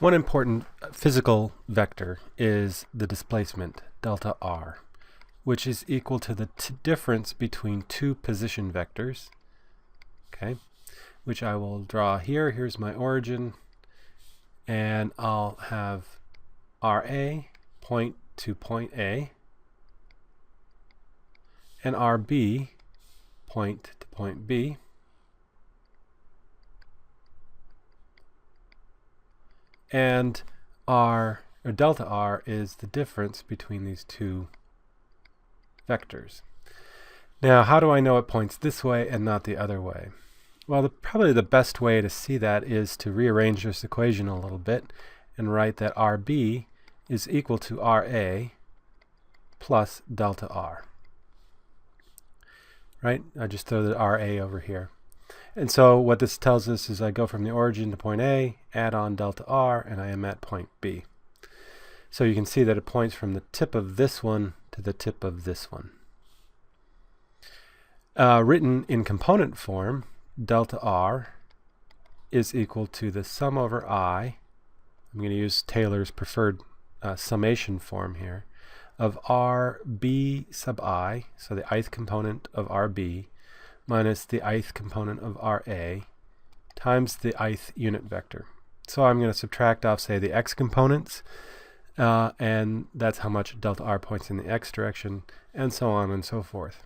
One important physical vector is the displacement, delta r, which is equal to the difference between two position vectors, okay, which I will draw here. Here's my origin, and I'll have RA point to point A, and RB point to point B, and delta r is the difference between these two vectors. Now, how do I know it points this way and not the other way? Well, probably the best way to see that is to rearrange this equation a little bit and write that RB is equal to RA plus delta r. Right? I just throw the RA over here. And so what this tells us is I go from the origin to point A, add on delta r, and I am at point B. So you can see that it points from the tip of this one to the tip of this one. Written in component form, delta r is equal to the sum over I. I'm going to use Taylor's preferred summation form here, of RB sub I, so the ith component of RB, minus the ith component of RA, times the ith unit vector. So I'm going to subtract off, say, the x components, and that's how much delta r points in the x direction, and so on and so forth.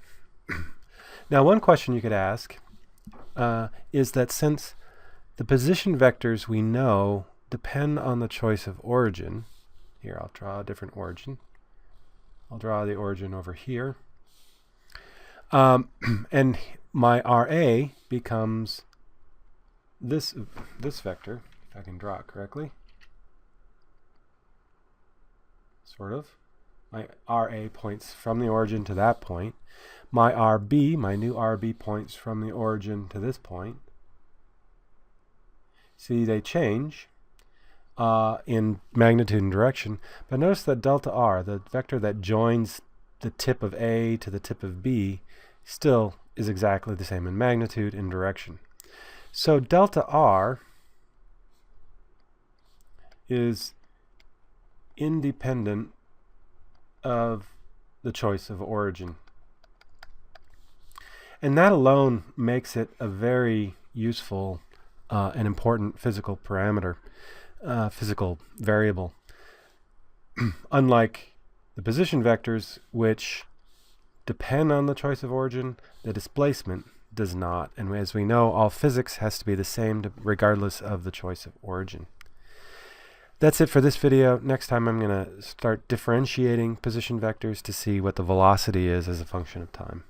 Now, one question you could ask is that since the position vectors we know depend on the choice of origin, here I'll draw a different origin. I'll draw the origin over here. And my RA becomes this vector, if I can draw it correctly. Sort of. My RA points from the origin to that point. My RB, my new RB, points from the origin to this point. See, they change in magnitude and direction, but notice that delta r, the vector that joins the tip of A to the tip of B, still is exactly the same in magnitude and direction. So delta r is independent of the choice of origin. And that alone makes it a very useful and important physical parameter, physical variable. Unlike the position vectors, which depend on the choice of origin, the displacement does not. And as we know, all physics has to be the same regardless of the choice of origin. That's it for this video. Next time I'm going to start differentiating position vectors to see what the velocity is as a function of time.